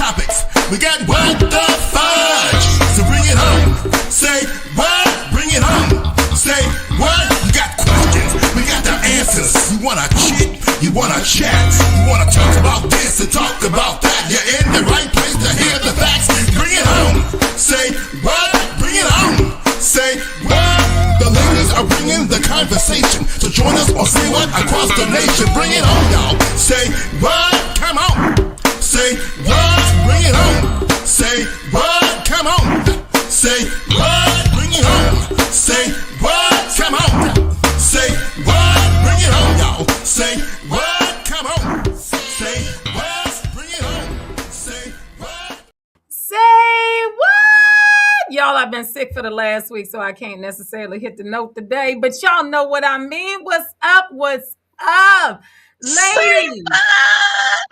topics. We got what the fudge. So bring it home. Say what? Bring it home. Say what? You got questions. We got the answers. You wanna chit? You wanna chat? You wanna talk about this and talk about that? You're in the right place to hear the facts. Bring it home. Say what? Bring it home. Say what? The ladies are bringing the conversation. So join us or say what across the nation. Bring it home, y'all. Say what? Come on. Say what? Bring it home. Say what? Come on. Say what? Bring it home. Say what? Come on. Say what? Bring it home, y'all. Say what? Come on. Say what? Bring it home. Say what? Say what? Y'all, I've been sick for the last week, so I can't necessarily hit the note today, but y'all know what I mean. What's up? What's up? Ladies,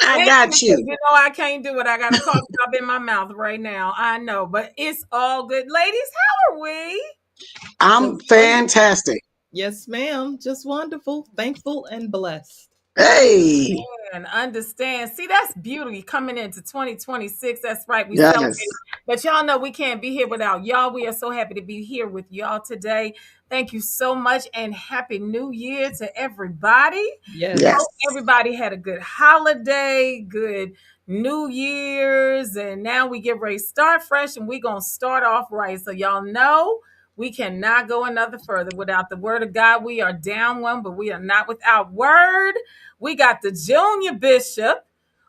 I got you. You know I can't do it. I got a cough drop in my mouth right now. I know, but it's all good. Ladies, how are we? I'm fantastic. Yes, ma'am. Just wonderful, thankful, and blessed. Hey. And understand. See, that's beauty coming into 2026. That's right. We Yes. celebrate. But y'all know we can't be here without y'all. We are so happy to be here with y'all today. Thank you so much and happy new year to everybody. Yes. Yes. Hope everybody had a good holiday, good New Year's, and now we get ready to start fresh and we're going to start off right. So y'all know we cannot go another further without the word of God. We are down one, but we are not without word. We got the junior bishop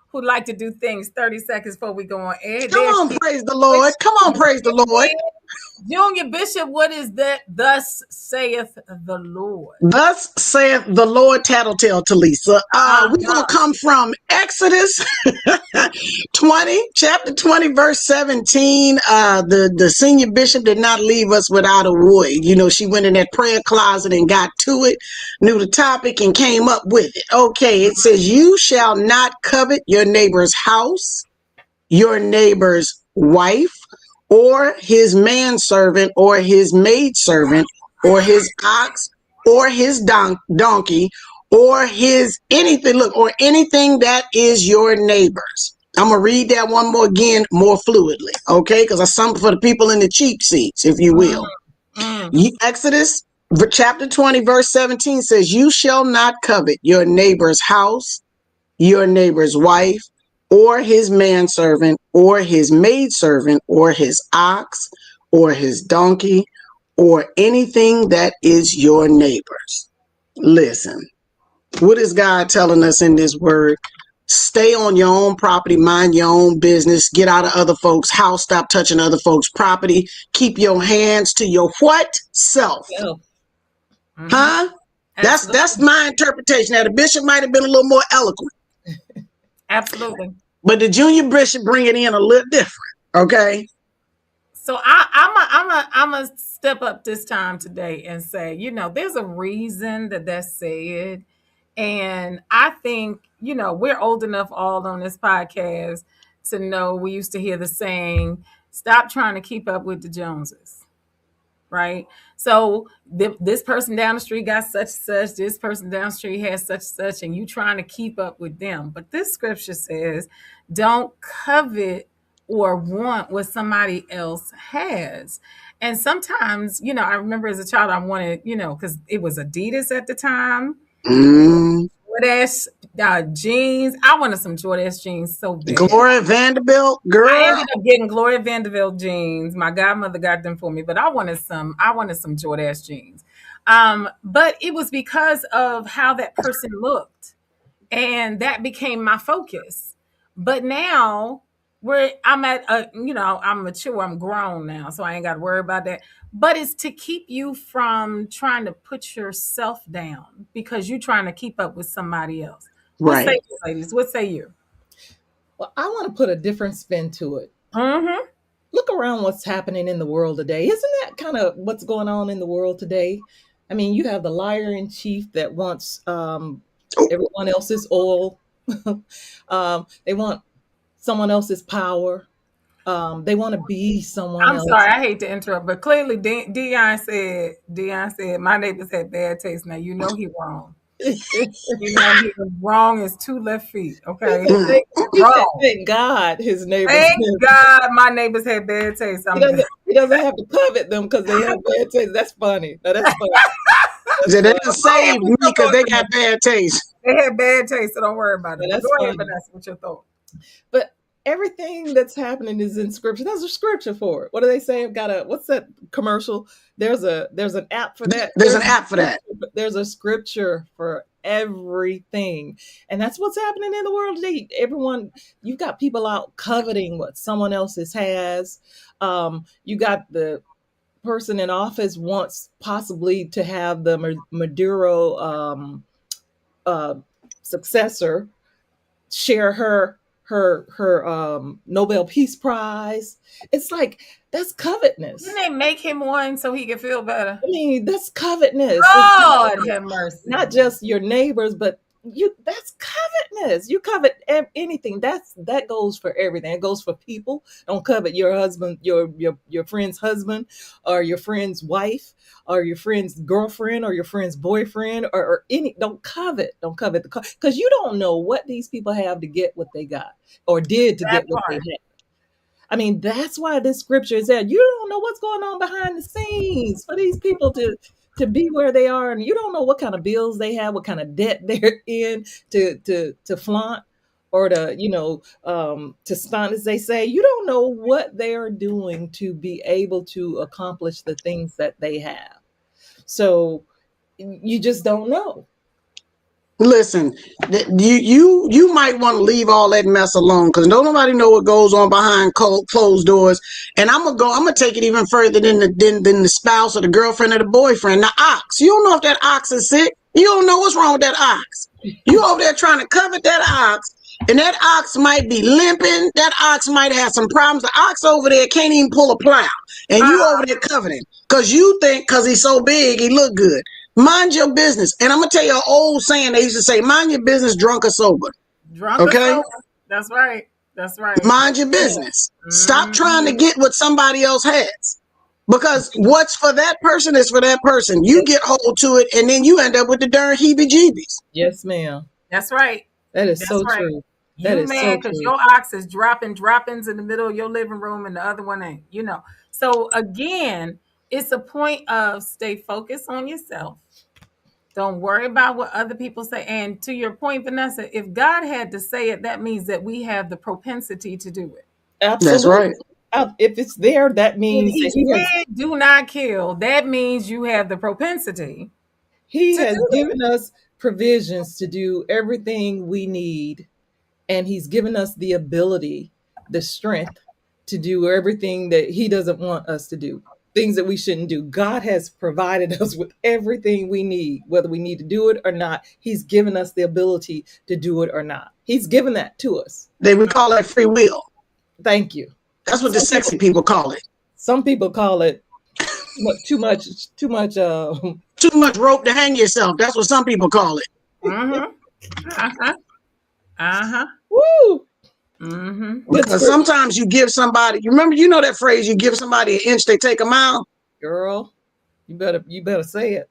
who like to do things 30 seconds before we go on air. Come on, praise the Lord. Come on, praise the Lord. Junior Bishop, what is that? Thus saith the Lord. Thus saith the Lord, tattletale to Lisa. We're going to come from Exodus 20, chapter 20, verse 17. The senior bishop did not leave us without a wood. You know, she went in that prayer closet and got to it, knew the topic, and came up with it. Okay, it says, you shall not covet your neighbor's house, your neighbor's wife, or his manservant, or his maidservant, or his ox, or his donkey, or his anything, look, or anything that is your neighbor's. I'm going to read that one more again, more fluidly, okay? Because that's something for the people in the cheap seats, if you will. Exodus chapter 20, verse 17 says, you shall not covet your neighbor's house, your neighbor's wife, or his manservant, or his maidservant, or his ox, or his donkey, or anything that is your neighbor's. Listen, what is God telling us in this word? Stay on your own property, mind your own business, get out of other folks' house, stop touching other folks' property, keep your hands to your what? Self. Huh? That's my interpretation. Now the bishop might have been a little more eloquent. Absolutely. But the junior bishop bring it in a little different, okay? So I'm a step up this time today and say, you know, there's a reason that that's said. And I think, you know, we're old enough all on this podcast to know we used to hear the saying, stop trying to keep up with the Joneses. Right. So this person down the street got such, this person down the street has such, and you trying to keep up with them. But this scripture says, don't covet or want what somebody else has. And sometimes, you know, I remember as a child, I wanted, you know, because it was Adidas at the time. Jordache jeans. I wanted some Jordache jeans so bad. Gloria Vanderbilt, girl. I ended up getting Gloria Vanderbilt jeans. My godmother got them for me, but I wanted some Jordache jeans. But it was because of how that person looked, and that became my focus. But now I'm at I'm mature, I'm grown now, so I ain't got to worry about that. But it's to keep you from trying to put yourself down because you're trying to keep up with somebody else. Right. What say you, ladies? What say you? Well, I want to put a different spin to it. Mm-hmm. Look around what's happening in the world today. Isn't that kind of what's going on in the world today? I mean, you have the liar in chief that wants everyone else's oil. They want someone else's power. They want to be someone else. I'm sorry, I hate to interrupt, but clearly Dion said my neighbors had bad taste. Now you know he wrong. You know, he was wrong as two left feet. Okay, He said, wrong. thank God his neighbors. Thank God my neighbors had bad taste. He doesn't have to covet them because they have bad taste. That's funny. No, that's funny. They didn't save me because they got bad taste. They had bad taste, so don't worry about it. Yeah, that's Go ahead, funny. Vanessa, what's your thought? But everything that's happening is in scripture. There's a scripture for it. What do they say? What's that commercial? There's an app for that. There's an app for that. There's a scripture for everything. And that's what's happening in the world today. You've got people out coveting what someone else's has. You got the person in office wants possibly to have the Maduro successor share her Nobel Peace Prize. It's like, that's covetousness. Didn't they make him one so he could feel better? I mean, that's covetousness. God have mercy. Not just your neighbors, but that's covetousness. You covet anything. That goes for everything. It goes for people. Don't covet your husband, your friend's husband, or your friend's wife, or your friend's girlfriend, or your friend's boyfriend, or any. Don't covet because you don't know what these people have to get what they got or did to get what they had. I mean, that's why this scripture is there. You don't know what's going on behind the scenes for these people to be where they are, and you don't know what kind of bills they have, what kind of debt they're in to flaunt or to stunt, as they say. You don't know what they are doing to be able to accomplish the things that they have. So you just don't know. Listen, you might want to leave all that mess alone because nobody know what goes on behind closed doors. And I'm gonna take it even further than the spouse or the girlfriend or the boyfriend. The ox. You don't know if that ox is sick. You don't know what's wrong with that ox. You over there trying to covet that ox, and that ox might be limping. That ox might have some problems. The ox over there can't even pull a plow, and you over there coveting because you think because he's so big he look good. Mind your business. And I'm going to tell you an old saying they used to say, mind your business, drunk or sober. Drunk or sober. That's right. That's right. Mind your business. Stop trying to get what somebody else has. Because what's for that person is for that person. You get hold to it, and then you end up with the darn heebie-jeebies. Yes, ma'am. That's right. That is so true. That is mad because your ox is dropping droppings in the middle of your living room and the other one ain't, So again, it's a point of stay focused on yourself. Don't worry about what other people say. And to your point, Vanessa, if God had to say it, that means that we have the propensity to do it. Absolutely. That's right. If it's there, that means he said, do not kill. That means you have the propensity. He has given us provisions to do everything we need. And he's given us the ability, the strength to do everything that he doesn't want us to do. Things that we shouldn't do. God has provided us with everything we need, whether we need to do it or not. He's given us the ability to do it or not. He's given that to us. They would call that free will. Thank you. That's what the sexy people call it. Some people call it too much rope to hang yourself. That's what some people call it. Woo. Because sometimes you give somebody, you know that phrase, you give somebody an inch, they take a mile. Girl, you better say it.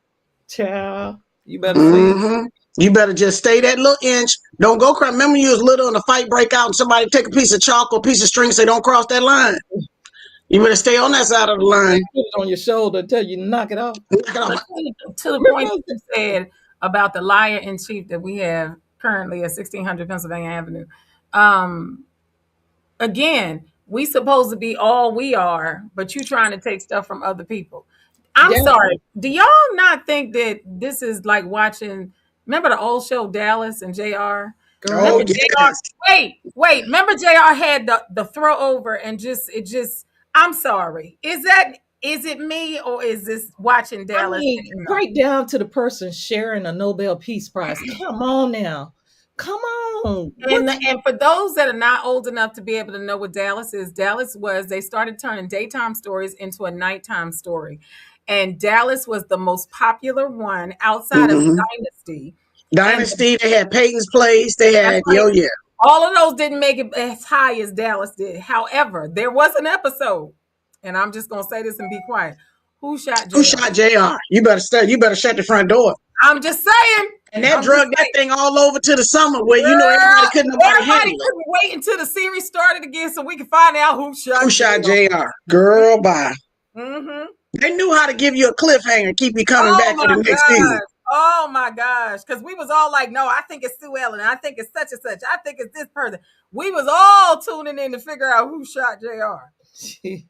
Child, you better say it. You better just stay that little inch. Don't go cry. Remember you was little and a fight break out and somebody take a piece of chalk or a piece of string and say, don't cross that line. You better stay on that side of the line. Put it on your shoulder until you knock it off. To the point you said about the liar in chief that we have currently at 1600 Pennsylvania Avenue. Again, we supposed to be all we are, but you trying to take stuff from other people. I'm sorry. Do y'all not think that this is like watching? Remember the old show Dallas and JR? Oh, JR? Wait. Remember JR had the throw over and I'm sorry. Is it me or is this watching Dallas? I mean, right down to the person sharing a Nobel Peace Prize. Come on now. Come on. And for those that are not old enough to be able to know what Dallas is, they started turning daytime stories into a nighttime story. And Dallas was the most popular one outside of Dynasty. Dynasty, they had Peyton's Place, they had Yo-Yo. All of those didn't make it as high as Dallas did. However, there was an episode, and I'm just going to say this and be quiet. Who shot JR? Who shot JR? You better shut the front door. I'm just saying. And that I'm drug just that thing all over to the summer where, you know, everybody couldn't nobody Everybody handle it. couldn't wait until the series started again so we could find out who shot Who shot JR. JR? Girl, bye. Mm-hmm. They knew how to give you a cliffhanger, keep you coming Oh back for my the next gosh. season. Oh my gosh. Because we was all like, no, I think it's Sue Ellen. I think it's such and such. I think it's this person. We was all tuning in to figure out who shot JR. See,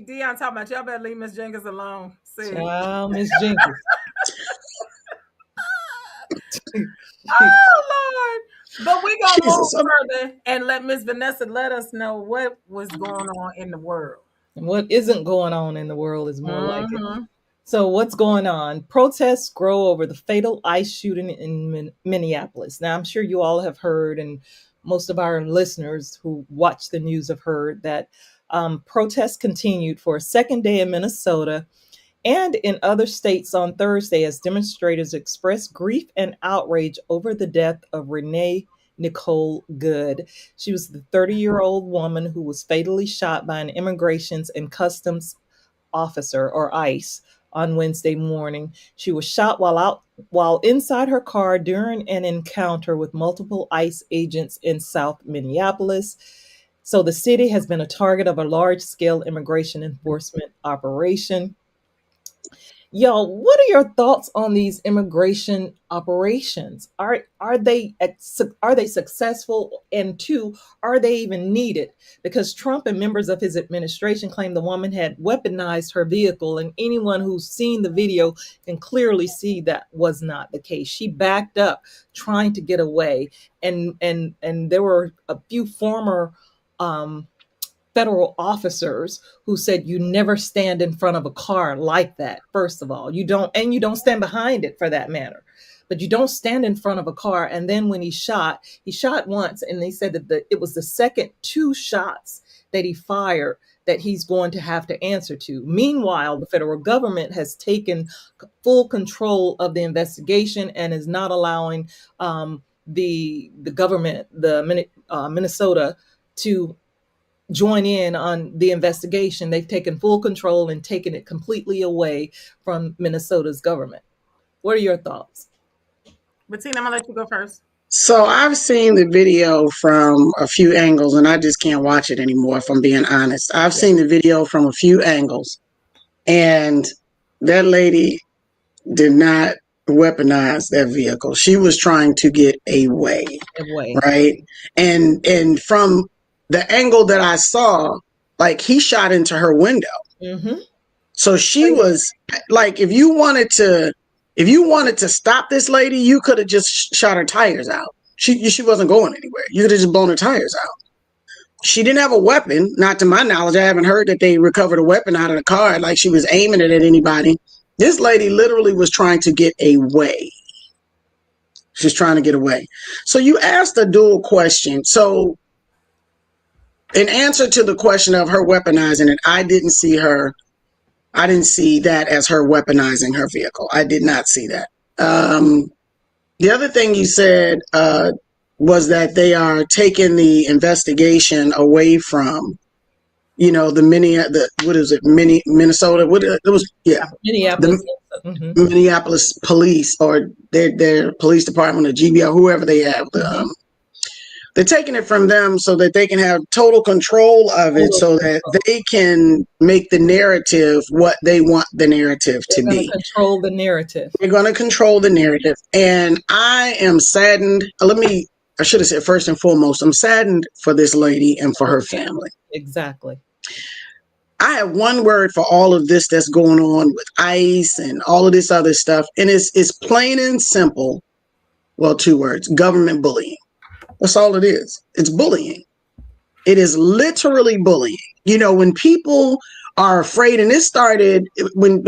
Dion talking about y'all better leave Miss Jenkins alone. See. Child, Miss Jenkins. Oh Lord. But we gonna move Jesus. further and let Miss Vanessa let us know what was going on in the world. And what isn't going on in the world is more like it. Mhm. So what's going on? Protests grow over the fatal ICE shooting in Minneapolis. Now, I'm sure you all have heard, and most of our listeners who watch the news have heard that protests continued for a second day in Minnesota and in other states on Thursday as demonstrators expressed grief and outrage over the death of Renee Nicole Good. She was the 30-year-old woman who was fatally shot by an Immigrations and Customs officer, or ICE, on Wednesday morning. She was shot while inside her car during an encounter with multiple ICE agents in South Minneapolis. So the city has been a target of a large-scale immigration enforcement operation. Y'all, what are your thoughts on these immigration operations? Are they successful? And two, are they even needed? Because Trump and members of his administration claim the woman had weaponized her vehicle, and anyone who's seen the video can clearly see that was not the case. She backed up trying to get away, and there were a few former federal officers who said you never stand in front of a car like that. First of all, you don't stand behind it for that matter, but you don't stand in front of a car. And then when he shot once, and they said that it was the second two shots that he fired that he's going to have to answer to. Meanwhile, the federal government has taken full control of the investigation and is not allowing the government, Minnesota, to join in on the investigation. They've taken full control and taken it completely away from Minnesota's government. What are your thoughts? Bettina, I'm gonna let you go first. So I've seen the video from a few angles, and I just can't watch it anymore, if I'm being honest. I've seen the video from a few angles, and that lady did not weaponize that vehicle. She was trying to get away. Right? And from the angle that I saw, like, he shot into her window. Mm-hmm. So she was like, if you wanted to stop this lady, you could have just shot her tires out. She wasn't going anywhere. You could have just blown her tires out. She didn't have a weapon, not to my knowledge. I haven't heard that they recovered a weapon out of the car, like she was aiming it at anybody. This lady literally was trying to get away. She's trying to get away. So you asked a dual question. So in answer to the question of her weaponizing it, I didn't see that as her weaponizing her vehicle. I did not see that. The other thing you said was that they are taking the investigation away from, Minnesota. Minneapolis. Minneapolis police, or their police department, or GBI, whoever they have. They're taking it from them so that they can have total control of it, so that they can make the narrative what they want the narrative to be. Control the narrative. They're going to control the narrative. And I am saddened. I should have said first and foremost, I'm saddened for this lady and for her family. Exactly. I have one word for all of this that's going on with ICE and all of this other stuff. And it's plain and simple. Well, two words: government bullying. That's all it is. It's bullying. It is literally bullying. When people are afraid, and it started when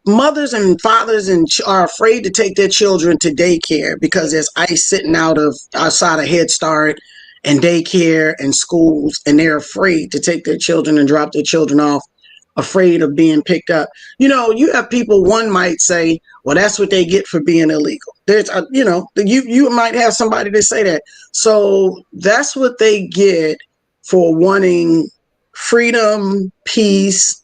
mothers and fathers are afraid to take their children to daycare because there's ICE sitting outside of Head Start and daycare and schools, and they're afraid to take their children and drop their children off, afraid of being picked up. You have people, one might say, well, that's what they get for being illegal. There's, you might have somebody to say that. So that's what they get for wanting freedom, peace,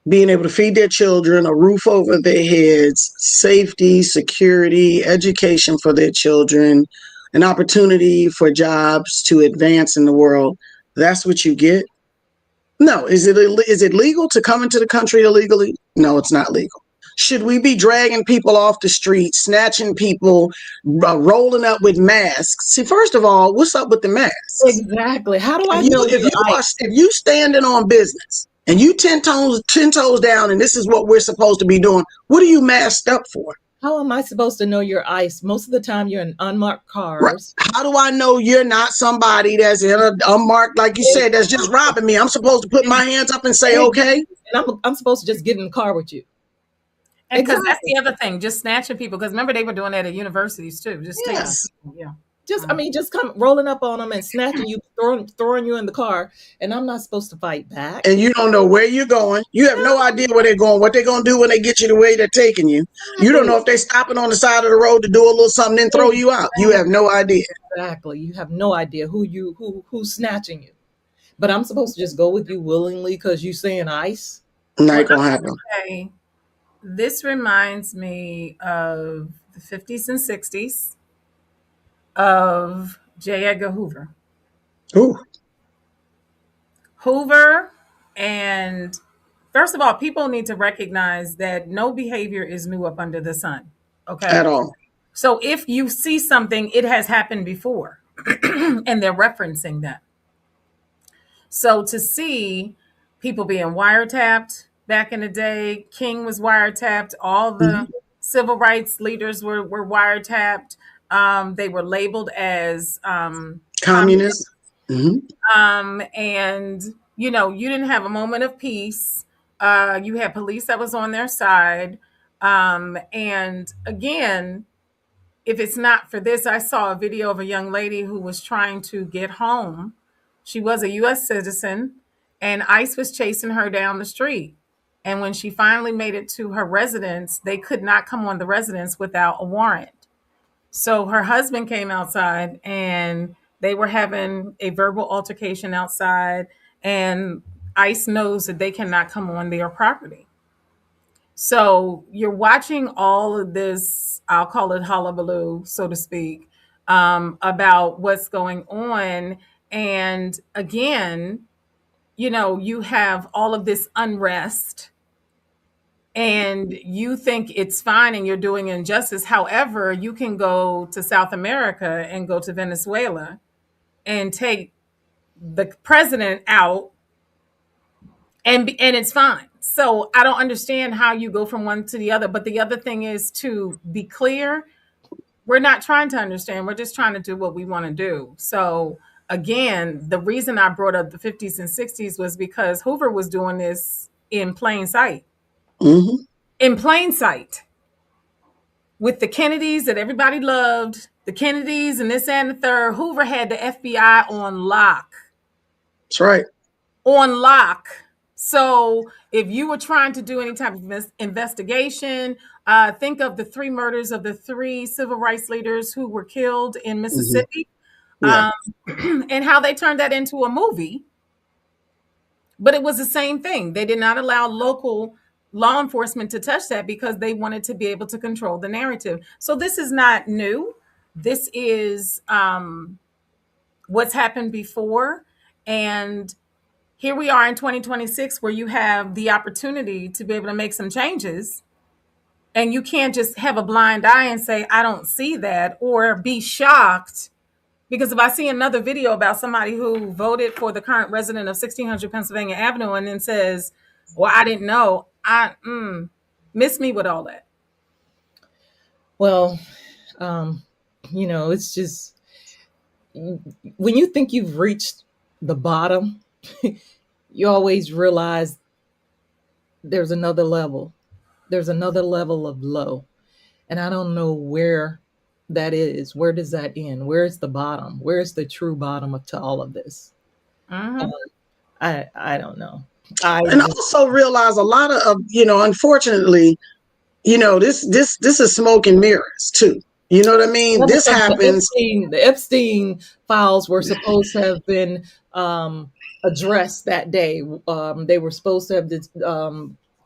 being able to feed their children, a roof over their heads, safety, security, education for their children, an opportunity for jobs to advance in the world. That's what you get. No, is it legal to come into the country illegally? No, it's not legal. Should we be dragging people off the street, snatching people, rolling up with masks? See, first of all, what's up with the masks? Exactly. How do I know if you standing on business and you 10 toes down, and this is what we're supposed to be doing, what are you masked up for? How am I supposed to know you're ICE? Most of the time you're in unmarked cars. Right. How do I know you're not somebody that's in an unmarked, like you said, that's just robbing me? I'm supposed to put my hands up and say, okay. And I'm supposed to just get in the car with you. And because that's the other thing, just snatching people. Because remember, they were doing that at universities too. Just just come rolling up on them and snatching you, throwing you in the car, and I'm not supposed to fight back. And you don't know where you're going. You have no idea where they're going, what they're going to do when they get you the way they're taking you. You don't know if they're stopping on the side of the road to do a little something and throw you out. You have no idea. Exactly. You have no idea who's snatching you. But I'm supposed to just go with you willingly because you saying ICE? Not gonna happen. Okay. This reminds me of the 50s and 60s of J. Edgar Hoover. Ooh. Hoover, and first of all, people need to recognize that no behavior is new up under the sun. Okay. At all. So if you see something, it has happened before, and they're referencing that. So to see people being wiretapped back in the day, King was wiretapped, all the civil rights leaders were wiretapped. They were labeled as communists. And you didn't have a moment of peace. You had police that was on their side. And again, if it's not for this, I saw a video of a young lady who was trying to get home. She was a U.S. citizen, and ICE was chasing her down the street. And when she finally made it to her residence, they could not come on the residence without a warrant. So her husband came outside, and they were having a verbal altercation outside, and ICE knows that they cannot come on their property. So you're watching all of this, I'll call it hullabaloo, so to speak, about what's going on. And again, you have all of this unrest, and you think it's fine and you're doing injustice. However, you can go to South America and go to Venezuela and take the president out, and it's fine. So I don't understand how you go from one to the other. But the other thing is, to be clear, we're not trying to understand. We're just trying to do what we want to do. So again, the reason I brought up the 50s and 60s was because Hoover was doing this in plain sight. Mm-hmm. In plain sight. With the Kennedys that everybody loved, the Kennedys and this and the third, Hoover had the FBI on lock. That's right. On lock. So if you were trying to do any type of investigation, think of the 3 murders of the 3 civil rights leaders who were killed in Mississippi, and how they turned that into a movie. But it was the same thing. They did not allow local law enforcement to touch that because they wanted to be able to control the narrative. So this is not new. This is what's happened before. And here we are in 2026, where you have the opportunity to be able to make some changes. And you can't just have a blind eye and say, I don't see that, or be shocked. Because if I see another video about somebody who voted for the current resident of 1600 Pennsylvania Avenue and then says, well, I didn't know, miss me with all that. Well, it's just, when you think you've reached the bottom, you always realize there's another level. There's another level of low. And I don't know where that is. Where does that end? Where's the bottom? Where's the true bottom to all of this? I don't know. And also realize a lot of, unfortunately, this is smoke and mirrors too. You know what I mean? This happens. The Epstein files were supposed to have been addressed that day. They were supposed to have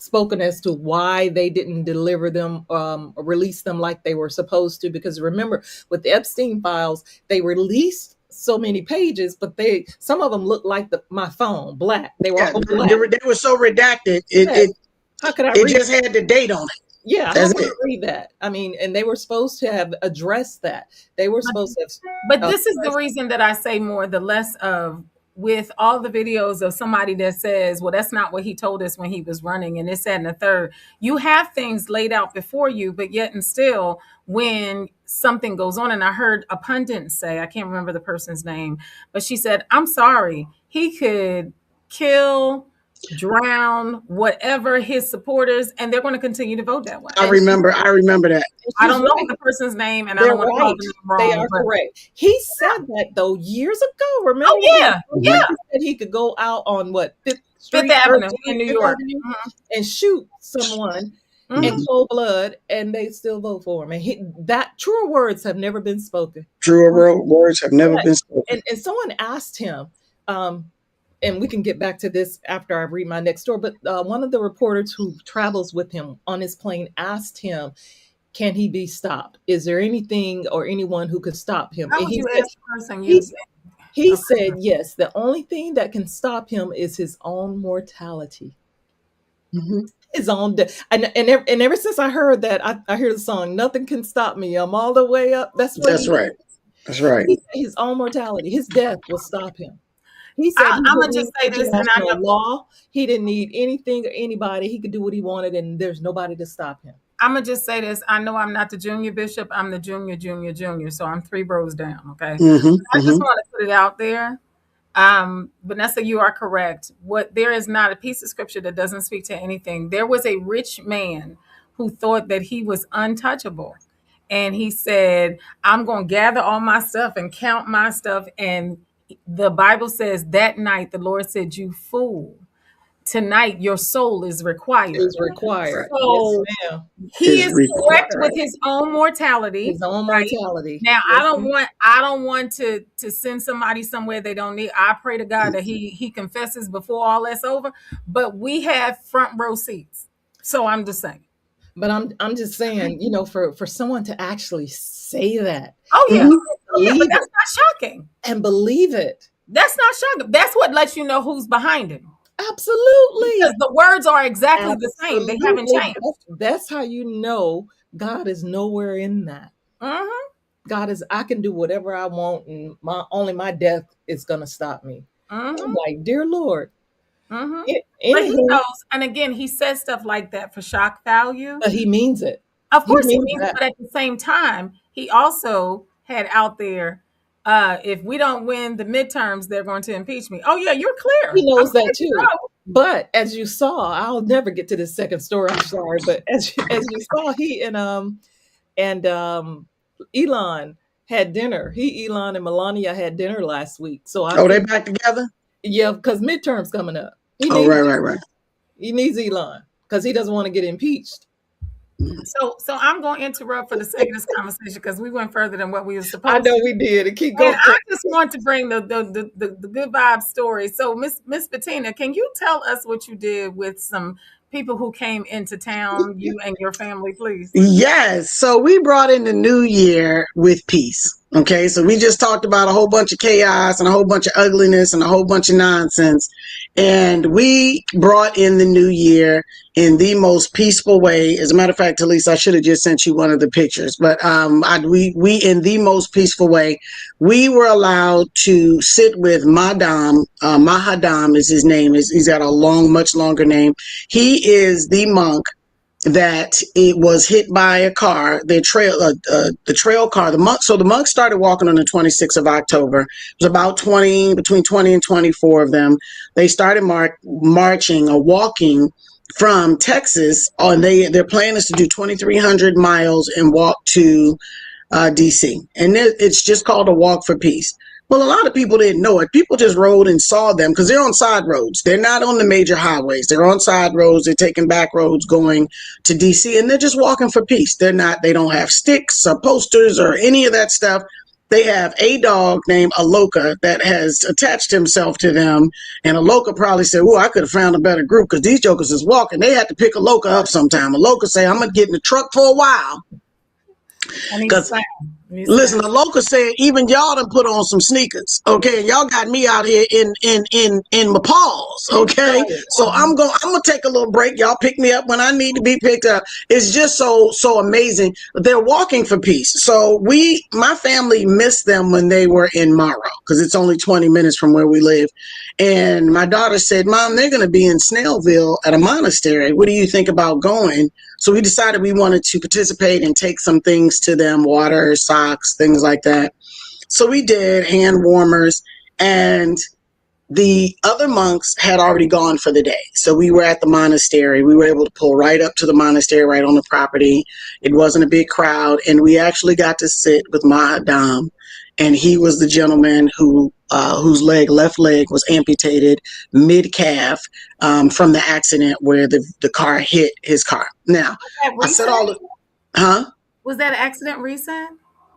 spoken as to why they didn't deliver them, release them like they were supposed to. Because remember, with the Epstein files, they released so many pages, but some of them looked like my phone, black. They were all black. They were so redacted. How could I it read just had the date on it. Yeah, how could I read that? I mean, and they were supposed to have addressed that. They were supposed to have. But this is the reason that I say more the less of, with all the videos of somebody that says, well, that's not what he told us when he was running, and this, that, and the third. You have things laid out before you, but yet and still, when something goes on, and I heard a pundit say, I can't remember the person's name, but she said, I'm sorry, he could kill, drown, whatever his supporters, and they're going to continue to vote that way. I remember that. I don't know the person's name, and I don't want to call them wrong. They are correct. He said that though years ago. Remember? Oh yeah. He said he could go out on Fifth Avenue in New York and shoot someone in cold blood, and they still vote for him. And that truer words have never been spoken. Truer words have never been spoken. And someone asked him. And we can get back to this after I read my next story. But one of the reporters who travels with him on his plane asked him, can he be stopped? Is there anything or anyone who could stop him? How would you ask the person? He said, yes, the only thing that can stop him is his own mortality. Mm-hmm. His own death. And ever since I heard that, I hear the song, nothing can stop me. I'm all the way up. That's right. That's right. His own mortality, his death will stop him. He said, I'm gonna just say this, and I know law. He didn't need anything or anybody. He could do what he wanted, and there's nobody to stop him. I'm gonna just say this. I know I'm not the junior bishop. I'm the junior. So I'm 3 bros down. Okay. Mm-hmm, I just want to put it out there. Vanessa, you are correct. There is not a piece of scripture that doesn't speak to anything. There was a rich man who thought that he was untouchable. And he said, I'm going to gather all my stuff and count my stuff. And the Bible says that night, the Lord said, you fool. Tonight, your soul is required. Is required. So yes, ma'am. He is correct with his own mortality. His own mortality. Now, yes, I don't want to send somebody somewhere they don't need. I pray to God that he confesses before all that's over. But we have front row seats. So I'm just saying. But I'm just saying, for someone to actually say that. Oh yeah. But that's not shocking. And believe it. That's not shocking. That's what lets you know who's behind it. Absolutely. Because the words are exactly the same. They haven't changed. That's how you know God is nowhere in that. Mm-hmm. God is, I can do whatever I want, and only my death is going to stop me. Mm-hmm. I'm like, dear Lord. Mm-hmm. But he knows, and again, he says stuff like that for shock value. But he means it. Of course he means it, but at the same time, he also had out there, if we don't win the midterms, they're going to impeach me. Oh yeah, you're clear. He knows that too. But as you saw, I'll never get to this second story. I'm sorry, but as you saw, he and Elon had dinner. Elon and Melania had dinner last week. So they back together? Yeah, because midterms coming up. Right. He needs Elon because he doesn't want to get impeached. So I'm going to interrupt for the sake of this conversation because we went further than what we were supposed to. I know we did. And keep going. And I just want to bring the good vibe story. So Miss Bettina, can you tell us what you did with some people who came into town, you and your family, please? Yes. So we brought in the new year with peace. Okay. So we just talked about a whole bunch of chaos and a whole bunch of ugliness and a whole bunch of nonsense. And we brought in the new year in the most peaceful way. As a matter of fact, Talisa, I should have just sent you one of the pictures, but we in the most peaceful way, we were allowed to sit with Madam. Mahadam is his name. He's got a much longer name. He is the monk that it was hit by a car, the trail car, the monk. So the monk started walking on the 26th of October. It was about between 20 and 24 of them. They started marching or walking from Texas. Their plan is to do 2,300 miles and walk to DC. And it's just called a Walk for Peace. Well, a lot of people didn't know it. People just rode and saw them because they're on side roads. They're not on the major highways. They're on side roads. They're taking back roads going to DC, and they're just walking for peace. They don't have sticks or posters or any of that stuff. they have a dog named Aloka that has attached himself to them. And Aloka probably said, "Oh, I could have found a better group because these jokers is walking." They had to pick Aloka up sometime. Aloka say, "I'm going to get in the truck for a while." I need Because sound. listen, the local said even y'all done put on some sneakers, okay? And y'all got me out here in my paws, okay? So I'm gonna take a little break. Y'all pick me up when I need to be picked up. It's just so amazing. They're walking for peace. So my family missed them when they were in Morrow because it's only 20 minutes from where we live. And my daughter said, "Mom, they're gonna be in Snellville at a monastery. What do you think about going?" So we decided we wanted to participate and take some things to them, water, socks, things like that. So we did, hand warmers, and the other monks had already gone for the day. So we were at the monastery. We were able to pull right up to the monastery, right on the property. It wasn't a big crowd, and we actually got to sit with Mahadam, and he was the gentleman whose left leg was amputated mid-calf from the accident where the car hit his car. Now, I said all the, Was that accident recent?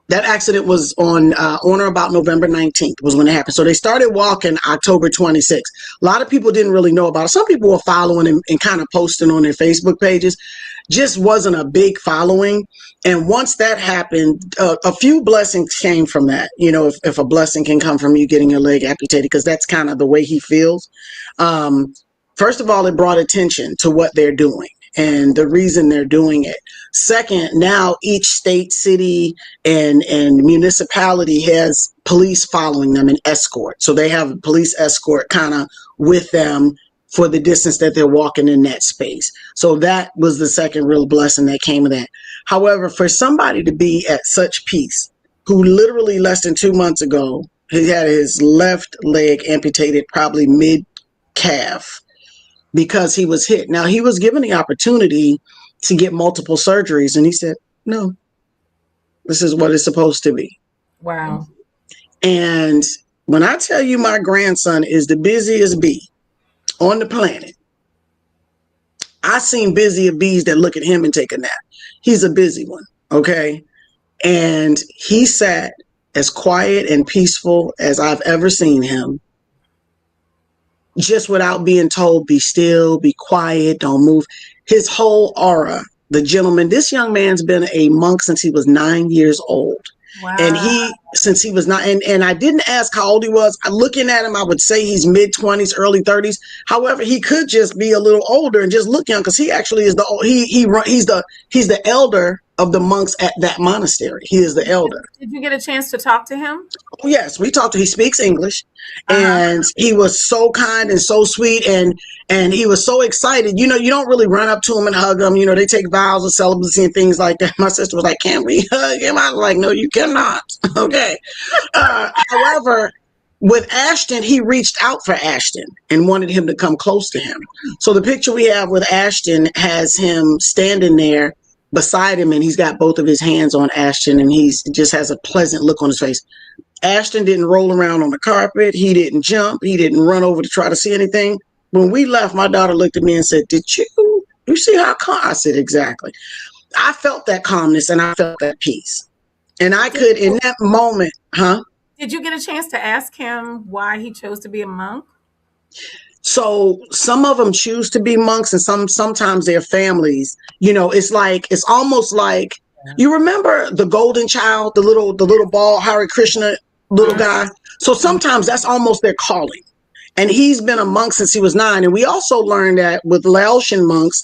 That accident was on or about November 19th was when it happened. So they started walking October 26th. A lot of people didn't really know about it. Some people were following and kind of posting on their Facebook pages. Just wasn't a big following. And once that happened, a few blessings came from that. You know, if a blessing can come from you getting your leg amputated, because that's kind of the way he feels. First of all, it brought attention to what they're doing and the reason they're doing it. Second, now each state, city, and municipality has police following them and escort. So they have a police escort kind of with them for the distance that they're walking in that space. So that was the second real blessing that came of that. However, for somebody to be at such peace, who literally less than 2 months ago, he had his left leg amputated, probably mid-calf, because he was hit. Now, he was given the opportunity to get multiple surgeries, and he said, "No, this is what it's supposed to be." Wow. And when I tell you my grandson is the busiest bee on the planet, I seen busier bees that look at him and take a nap. He's a busy one, okay? And he sat as quiet and peaceful as I've ever seen him, just without being told, be still, be quiet, don't move. His whole aura, the gentleman, this young man's been a monk since he was 9 years old. Wow. And since he was not, and I didn't ask how old he was. Looking at him, I would say he's mid-20s, early 30s. However, he could just be a little older and just look young, because he actually is he's the elder of the monks at that monastery. He is the elder. Did you get a chance to talk to him? Oh, yes, we talked to. He speaks English, and he was so kind and so sweet, and he was so excited. You know, you don't really run up to him and hug him. You know, they take vows of celibacy and things like that. My sister was like, "Can we hug him?" I was like, "No, you cannot." Okay. However, with Ashton, he reached out for Ashton and wanted him to come close to him. So the picture we have with Ashton has him standing there beside him, and he's got both of his hands on Ashton, and he just has a pleasant look on his face. Ashton didn't roll around on the carpet. He didn't jump. He didn't run over to try to see anything. When we left, my daughter looked at me and said, "Did you see how calm?" I said, "Exactly." I felt that calmness and I felt that peace. And I could, in that moment, Did you get a chance to ask him why he chose to be a monk? So some of them choose to be monks, and sometimes their families, you know, it's almost like, you remember the golden child, the little ball, Hare Krishna little guy. So sometimes that's almost their calling. And he's been a monk since he was 9. And we also learned that with Laotian monks,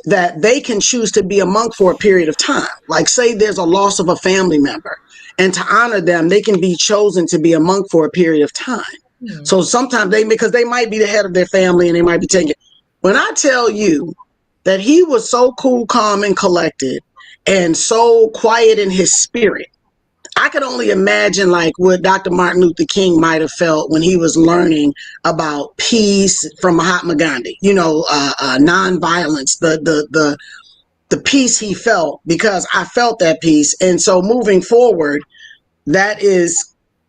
that they can choose to be a monk for a period of time. Like, say there's a loss of a family member, and to honor them, they can be chosen to be a monk for a period of time. So sometimes because they might be the head of their family and they might be taking. When I tell you that he was so cool, calm, and collected, and so quiet in his spirit, I could only imagine like what Dr. Martin Luther King might have felt when he was learning about peace from Mahatma Gandhi, you know, nonviolence, the peace he felt, because I felt that peace. And so moving forward,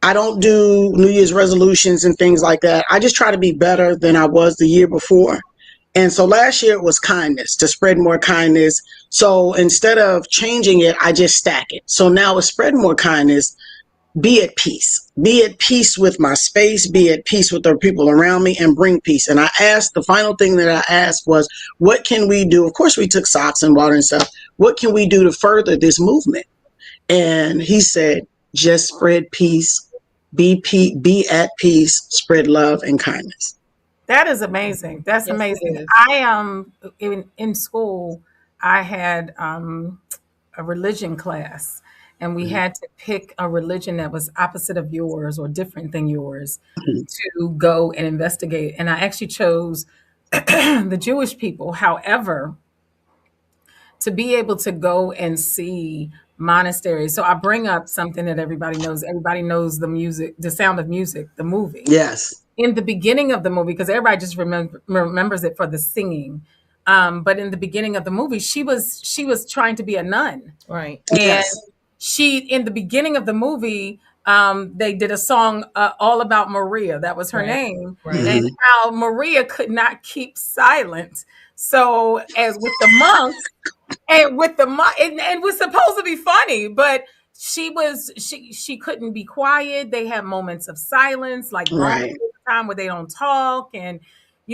I don't do New Year's resolutions and things like that. I just try to be better than I was the year before. And so last year it was kindness, to spread more kindness. So instead of changing it, I just stack it. So now with spread more kindness, be at peace. Be at peace with my space, be at peace with the people around me, and bring peace. And I asked, the final thing that I asked was, what can we do? Of course, we took socks and water and stuff. What can we do to further this movement? And he said, just spread peace, be at peace, spread love and kindness. That is amazing. That's Yes, it amazing. is. I in school, I had a religion class, and we had to pick a religion that was opposite of yours or different than yours to go and investigate. And I actually chose the Jewish people. However, to be able to go and see monasteries. So I bring up something that everybody knows. Everybody knows the music, The Sound of Music, the movie. Yes. In the beginning of the movie, because everybody just remembers it for the singing. But in the beginning of the movie, she was trying to be a nun. Right. And Yes. she, in the beginning of the movie, they did a song all about Maria. That was her Right. name. Right. And Mhm. how Maria could not keep silent. So as with the monks, and with the and it was supposed to be funny, but she couldn't be quiet. They had moments of silence, like grown Right. time where they don't talk, and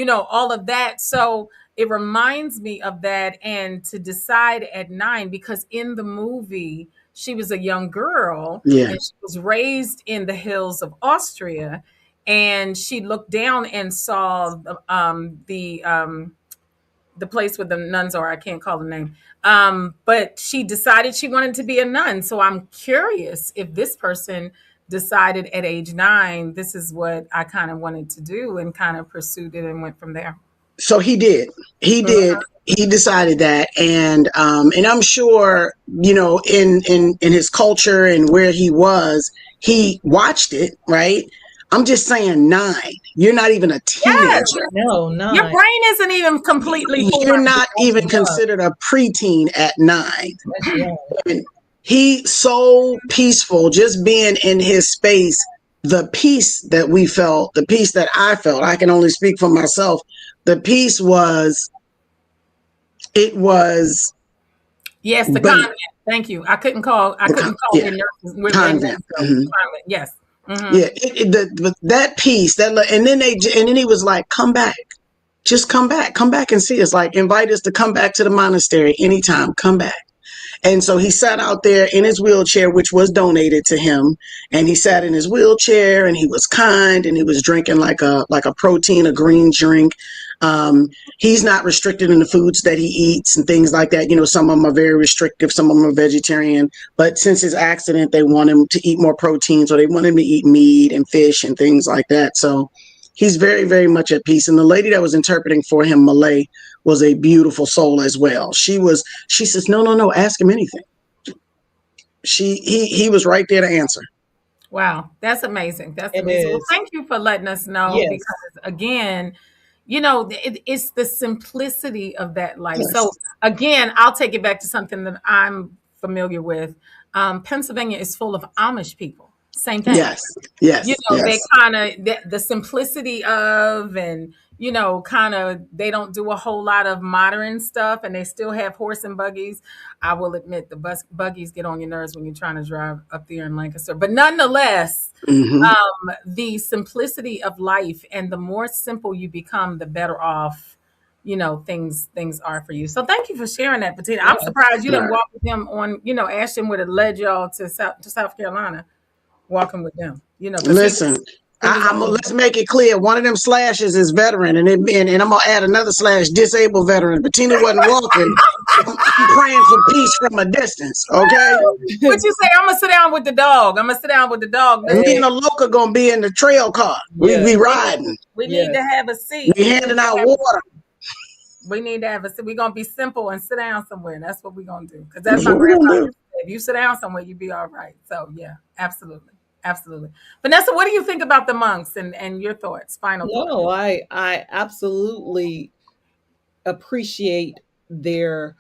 all of that. So it reminds me of that, and to decide at 9, because in the movie she was a young girl, Yeah. and she was raised in the hills of Austria, and she looked down and saw the place where the nuns are. I can't call the name. But she decided she wanted to be a nun. So I'm curious if this person decided at age 9, this is what I kind of wanted to do, and kind of pursued it and went from there. So he did. He did. He decided that, and I'm sure, in his culture and where he was, he watched it, right? I'm just saying 9. You're not even a Yes, teenager. No, your 9. brain isn't even completely You're formed. not even considered a preteen at 9. That's young. And he's so peaceful, just being in his space. The peace that we felt, the peace that I felt, I can only speak for myself. The peace was, it was Yes, the But- convent. Thank you. I couldn't call yeah, the nurses. We're convent. Mhm. Convent. Yes. Mhm. Yeah, that peace, and then he was like, "Come back, just come back and see us. Like, invite us to come back to the monastery anytime. Come back." And so he sat out there in his wheelchair, which was donated to him, and he sat in his wheelchair, and he was kind, and he was drinking like a protein, a green drink. He's not restricted in the foods that he eats and things like that. Some of them are very restrictive, some of them are vegetarian. But since his accident, they want him to eat more protein, so they want him to eat meat and fish and things like that. So he's very, very much at peace. And the lady that was interpreting for him, Malay, was a beautiful soul as well. She says, no, ask him anything. He was right there to answer. Wow, that's amazing. That's It amazing. Well, is. thank you for letting us know, Yes. because again, it's the simplicity of that life. Yes. So again, I'll take it back to something that I'm familiar with. Pennsylvania is full of Amish people. Same thing. Yes, yes, They yes. kind of the simplicity of, and kind of, they don't do a whole lot of modern stuff, and they still have horse and buggies. I will admit the buggies get on your nerves when you're trying to drive up there in Lancaster, but nonetheless, Mhm. the simplicity of life, and the more simple you become, the better off things are for you. So thank you for sharing that, Bettina. I'm surprised you didn't walk with them on, Ashton would have led y'all to South Carolina, walking with them. 'Cause Listen, let's make it clear. One of them slashes is veteran, and I'm gonna add another slash, disabled veteran. Bettina wasn't walking. I'm praying for peace from a distance. Okay, What you say? I'm gonna sit down with the dog. me and the local gonna be in the trail car. We Yeah. be riding. We need to have a seat. We handing out water. We need to have a seat. We're gonna be simple and sit down somewhere. That's what we're gonna do. Because that's That's my what we're gonna grandfather do. said. If you sit down somewhere, you be all right. So yeah, absolutely. Absolutely. Vanessa, what do you think about the monks, and your thoughts? Final thoughts. No, I absolutely appreciate their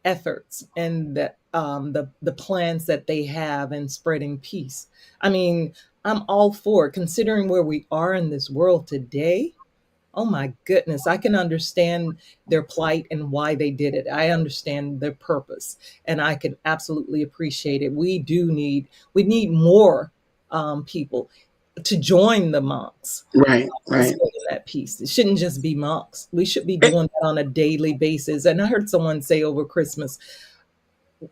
efforts and the plans that they have in spreading peace. I mean, I'm all for it, considering where we are in this world today. Oh my goodness, I can understand their plight and why they did it. I understand their purpose, and I can absolutely appreciate it. We need more people to join the monks Right, to right. study that piece. It shouldn't just be monks. We should be Eh, doing that on a daily basis. And I heard someone say over Christmas,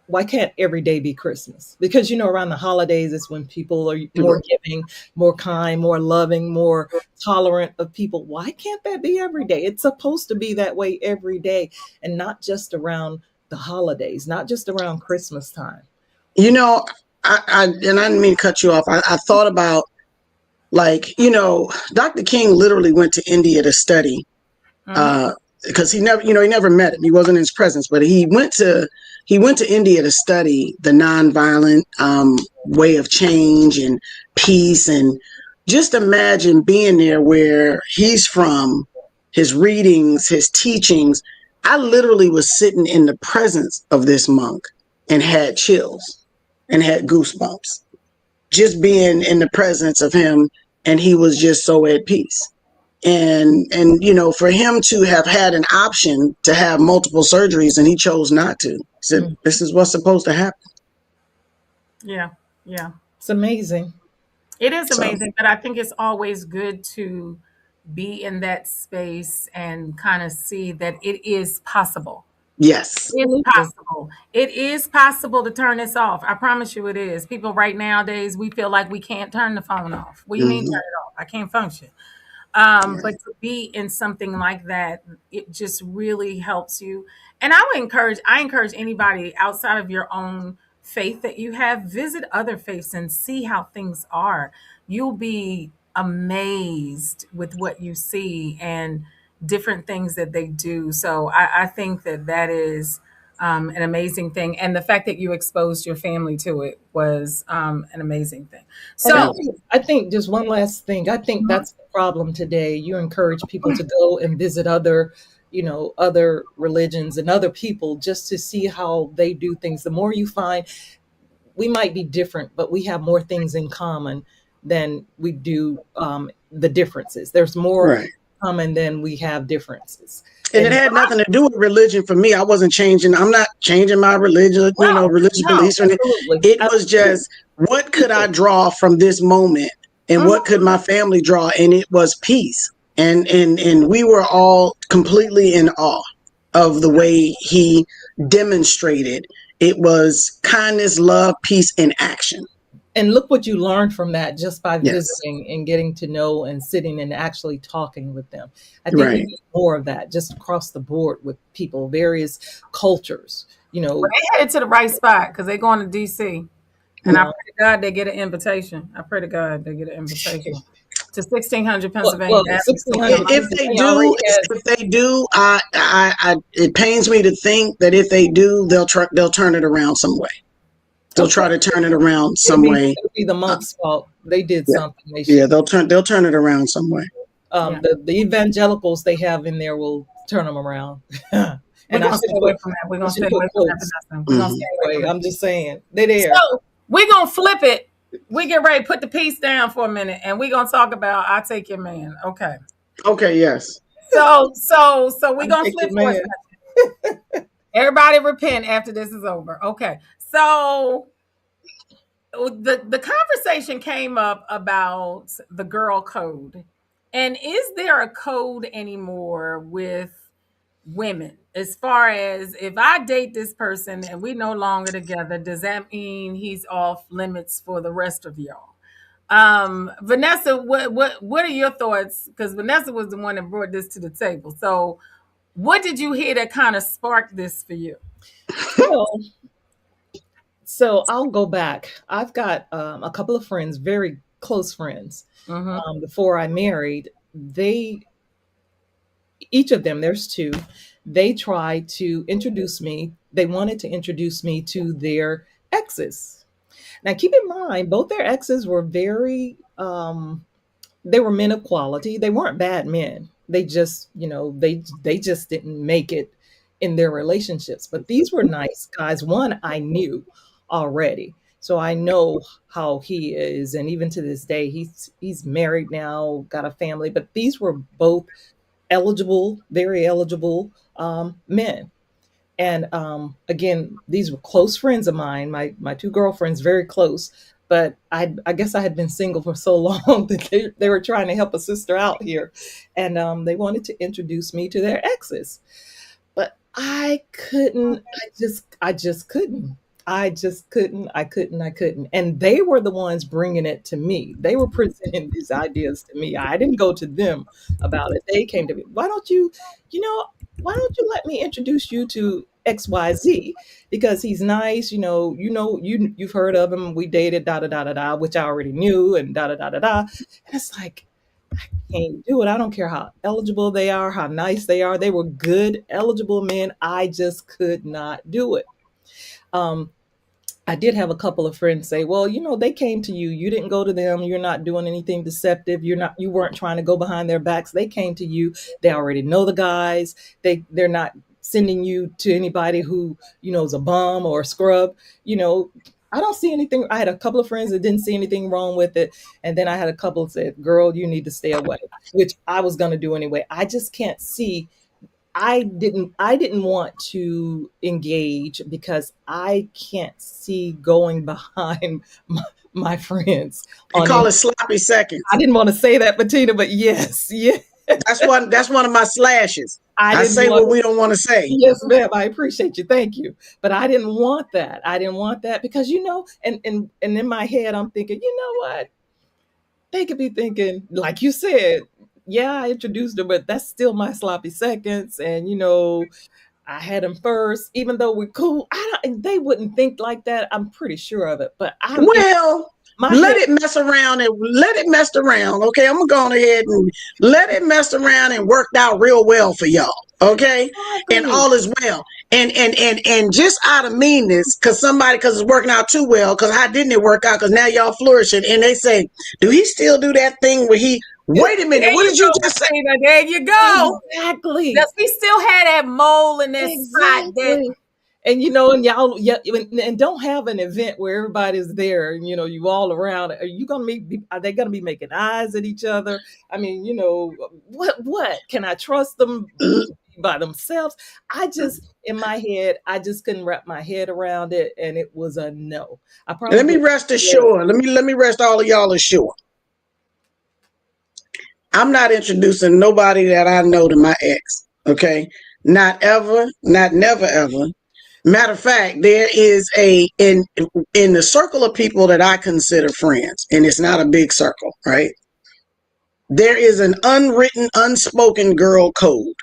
why can't every day be Christmas? Because, around the holidays is when people are more giving, more kind, more loving, more tolerant of people. Why can't that be every day? It's supposed to be that way every day, and not just around the holidays, not just around Christmas time. You know, and I didn't mean to cut you off. I thought about, like, Dr. King literally went to India to study, Mhm. because he never met him. He wasn't in his presence, but he went to India to study the nonviolent way of change and peace. And just imagine being there where he's from, his readings, his teachings. I literally was sitting in the presence of this monk and had chills and had goosebumps just being in the presence of him, and he was just so at peace. And for him to have had an option to have multiple surgeries and he chose not to. He said, Mm. this is what's supposed to happen. Yeah, yeah. It's amazing. It is So amazing, but I think it's always good to be in that space and kind of see that it is possible. yes. It's Absolutely. possible. It is possible to turn this off. I promise you it is. People right nowadays, we feel like we can't turn the phone off. What do you mean turn Hmm. it off? I can't function. But Right. to be in something like that, it just really helps you. And I encourage anybody outside of your own faith that you have, visit other faiths and see how things are. You'll be amazed with what you see and different things that they do. So I think that that is an amazing thing. And the fact that you exposed your family to it was an amazing thing. And I So, Thank think, I think just one last thing. I think that's the problem today. You encourage people to go and visit other religions and other people just to see how they do things. The more you find, we might be different, but we have more things in common than we do the differences. There's you. more Right. common than we have differences. And it And had nothing to do with religion for me. I'm not changing my religion, no, religious no. beliefs or anything. absolutely, It was absolutely, just, what could I people. draw from this moment, and Mhm. what could my family draw? And it was peace. And we were all completely in awe of the way he demonstrated. It was kindness, love, peace in action. And look what you learned from that just by Yes. visiting and getting to know and sitting and actually talking with them. I think we Right. need more of that just across the board with people, various cultures. You Well, know, they headed to the right spot because they're going to DC. And I Mm. pray to God they get an invitation. I pray to God they get an invitation to 1600 well, Pennsylvania Avenue, South 1600 Carolina. If they Pennsylvania already do, has. it pains me to think that if they do, they'll turn it around some way. They'll Of try course, to turn it around it'll some be way. it'll be the Uh, monk's fault. They did yeah, something they yeah, shouldn't. they'll turn it around some way. Yeah. The evangelicals they have in there will turn them around. We're And I gonna should stay away put from that. We're I gonna should stay put away from that, quotes. Vanessa. We're gonna Hmm. stay away from Anyway, that. I'm just saying they're there. So we're gonna flip it. We get ready, put the piece down for a minute, and we're gonna talk about I Take Your Man. Okay. Okay, yes. So we're I gonna take flip it, for a man. second. Everybody repent after this is over. Okay. So the conversation came up about the girl code. And is there a code anymore with women as far as if I date this person and we no longer together, does that mean he's off limits for the rest of y'all? Vanessa, what are your thoughts? Because Vanessa was the one that brought this to the table. So what did you hear that kind of sparked this for you? Well, so I'll go back. I've got a couple of friends, very close friends. Mm-hmm. Before I married, they each of them, there's two, they tried to introduce me. They wanted to introduce me to their exes. Now, keep in mind, both their exes were they were men of quality. They weren't bad men. They just, they just didn't make it in their relationships. But these were nice guys. One I knew already. So I know how he is, and even to this day, he's married now, got a family. But these were both eligible, very eligible men. And again, these were close friends of mine. My two girlfriends, very close. but I guess I had been single for so long that they were trying to help a sister out here, and they wanted to introduce me to their exes. But I couldn't. I just couldn't. I couldn't. And they were the ones bringing it to me. They were presenting these ideas to me. I didn't go to them about it. They came to me. You know, why don't you let me introduce you to XYZ? Because he's nice, you've heard of him. We dated, da da da da da, which I already knew, and da da da da da. And it's like, I can't do it. I don't care how eligible they are, how nice they are. They were good, eligible men. I just could not do it. Um, I did have a couple of friends say, well, they came to you. You didn't go to them. You're not doing anything deceptive. You weren't trying to go behind their backs. They came to you. They already know the guys. They're not sending you to anybody who, is a bum or a scrub. I don't see anything. I had a couple of friends that didn't see anything wrong with it. And then I had a couple that said, girl, you need to stay away, which I was going to do anyway. I just can't see. I didn't want to engage because I can't see going behind my friends. They call it sloppy seconds. I didn't want to say that, Bettina, but yes. That's one of my slashes. I say what we don't want to say. Yes, ma'am. I appreciate you. Thank you. But I didn't want that. Because, and in my head, I'm thinking, you know what? They could be thinking, like you said, yeah, I introduced her, but that's still my sloppy seconds. And, I had him first, even though we're cool. They wouldn't think like that. I'm pretty sure of it. But let it mess around. Okay, I'm gonna go on ahead and let it mess around and worked out real well for y'all. Okay, exactly. And all is well. And just out of meanness, because it's working out too well. Because how didn't it work out? Because now y'all flourishing, and they say, do he still do that thing where he? Wait a minute, what did you just say? There you go. Exactly. Because we still had that mole in that spot. And and y'all, and don't have an event where everybody's there, and you all around. Are they gonna be making eyes at each other? I mean, what can I trust them by themselves? In my head, I just couldn't wrap my head around it, and it was a no. Let me rest assured. Let me rest all of y'all assured. I'm not introducing nobody that I know to my ex. Okay, not ever, not never ever. Matter of fact, there is in the circle of people that I consider friends, and it's not a big circle, right? There is an unwritten, unspoken girl code.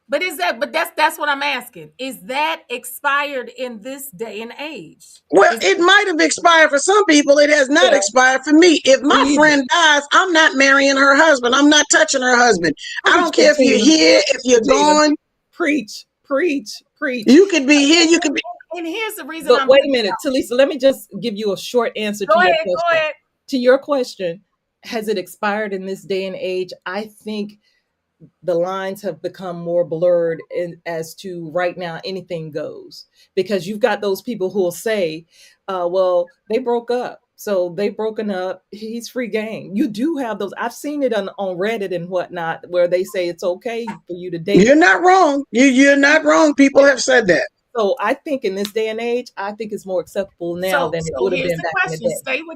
But that's what I'm asking. Is that expired in this day and age? Well, it might have expired for some people. It has not expired for me. If my friend dies, I'm not marrying her husband. I'm not touching her husband. I don't care if you're here, if you're gone. Preach. You could be here. You could be. And here's the reason. But wait a minute, Talisa. Let me just give you a short answer to your question. Go ahead. To your question, has it expired in this day and age? I think the lines have become more blurred as to right now anything goes, because you've got those people who will say, well, they broke up. So they've broken up. He's free game. You do have those. I've seen it on Reddit and whatnot, where they say it's okay for you to date. You're not wrong. You're not wrong. People have said that. So I think in this day and age, I think it's more acceptable now than it would have been back in the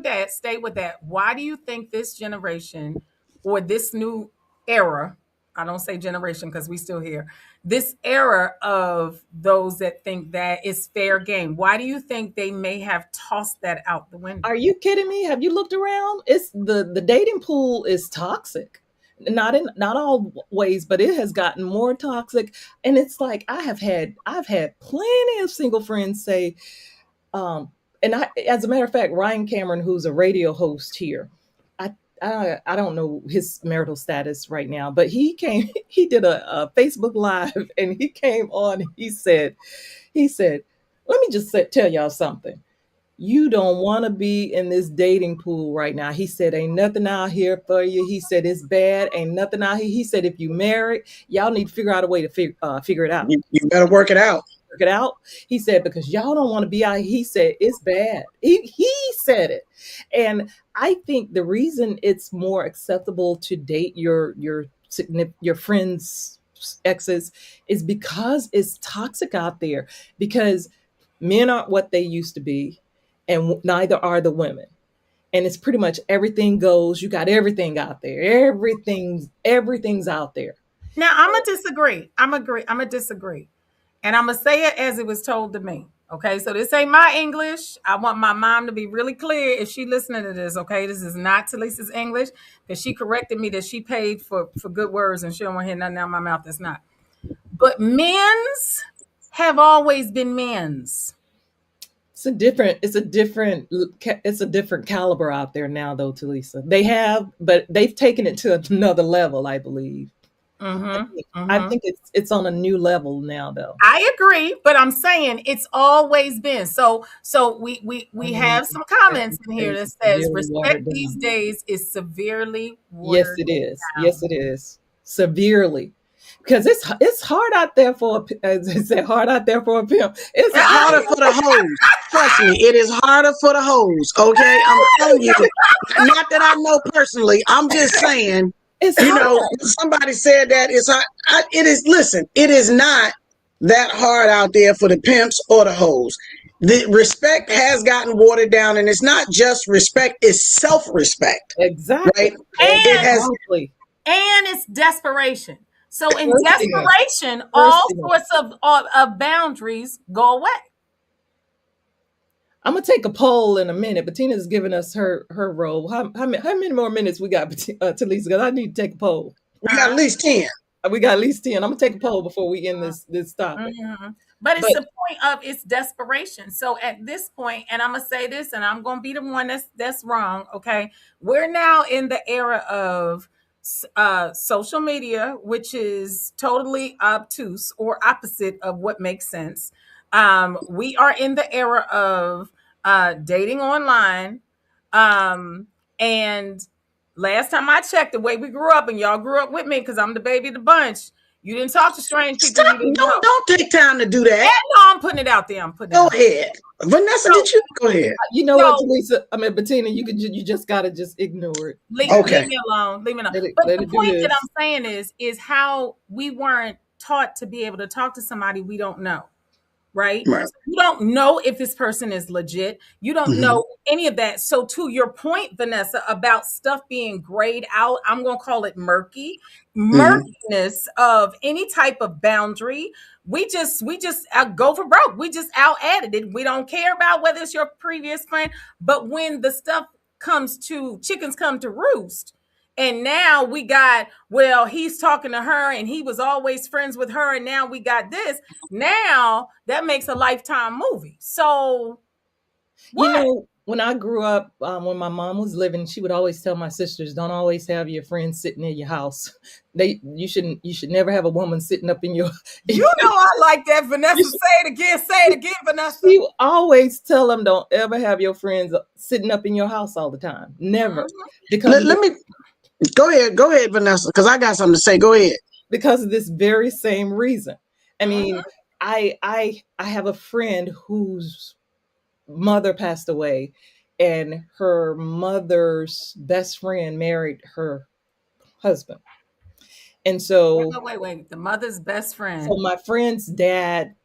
day. Stay with that. Why do you think this generation or this new era, I don't say generation because we still here, this era of those that think that is fair game, why do you think they may have tossed that out the window? Are you kidding me? Have you looked around? It's the dating pool is toxic. Not all ways, but it has gotten more toxic. And it's like I've had plenty of single friends say, as a matter of fact, Ryan Cameron, who's a radio host here, I don't know his marital status right now, but he did a Facebook Live, and he came on. And he said, let me just tell y'all something. You don't want to be in this dating pool right now. He said, ain't nothing out here for you. He said, it's bad. Ain't nothing out here. He said, if you married, y'all need to figure out a way to figure it out. You better work it out. Work it out. He said, because y'all don't want to be out. He said, it's bad. He said it. And I think the reason it's more acceptable to date your friends' exes is because it's toxic out there, because men aren't what they used to be. And neither are the women. and it's pretty much everything goes. You got everything out there. Everything's out there. Now I'm gonna disagree. I'm gonna disagree, and I'm gonna say it as it was told to me. Okay, so this ain't my English. I want my mom to be really clear if she listening to this. Okay, this is not Talisa's English because she corrected me that she paid for good words and she don't want to hear nothing out of my mouth that's not. But men's have always been men's. It's a different caliber out there now, though, Talisa. But they've taken it to another level, I believe. I think it's on a new level now, though. I agree, but I'm saying it's always been. So we have some comments in here that says respect these days is severely Yes, it is. Yes, it is. Severely. Because it's hard out there for as they say, hard out there for a pimp. It's harder for the hoes. Trust me, it is harder for the hoes. Okay, I'm telling you. Not that I know personally. I'm just saying. Somebody said that it's hard. It is. Listen, it is not that hard out there for the pimps or the hoes. The respect has gotten watered down, and it's not just respect; it's self-respect. Exactly. Right? And it's desperation. So in desperation, all sorts of boundaries go away. I'm gonna take a poll in a minute, but Tina's giving us her role. How many more minutes we got, Talisa? Because I need to take a poll. We got at least 10. We got at least 10. I'm gonna take a poll before we end this topic. But it's the point of its desperation. So at this point, and I'm gonna say this, and I'm gonna be the one that's wrong. Okay, we're now in the era of social media, which is totally obtuse or opposite of what makes sense. We are in the era of dating online. And last time I checked, the way we grew up, and y'all grew up with me because I'm the baby of the bunch, you didn't talk to strange people. Don't take time to do that. No, I'm putting it out there. Go ahead. Vanessa, did you go ahead? You know what, Talisa? I mean, Bettina, you just gotta just ignore it. Leave me alone. Leave me alone. But the point that I'm saying is how we weren't taught to be able to talk to somebody we don't know. Right? So you don't know if this person is legit. You don't know any of that. So to your point, Vanessa, about stuff being grayed out, I'm going to call it murkiness of any type of boundary. We just go for broke. We just out added it. We don't care about whether it's your previous friend. But when the stuff comes to chickens come to roost, and now we got, well, he's talking to her and he was always friends with her. And now we got this. Now that makes a Lifetime movie. So what? When I grew up, when my mom was living, she would always tell my sisters, don't always have your friends sitting in your house. You should never have a woman sitting up in your. I like that, Vanessa. Say it again, Vanessa. She always tell them, don't ever have your friends sitting up in your house all the time. Never. Because let me. Go ahead, Vanessa, because I got something to say. Go ahead. Because of this very same reason. I mean, I have a friend whose mother passed away, and her mother's best friend married her husband. And so wait, the mother's best friend. So my friend's dad,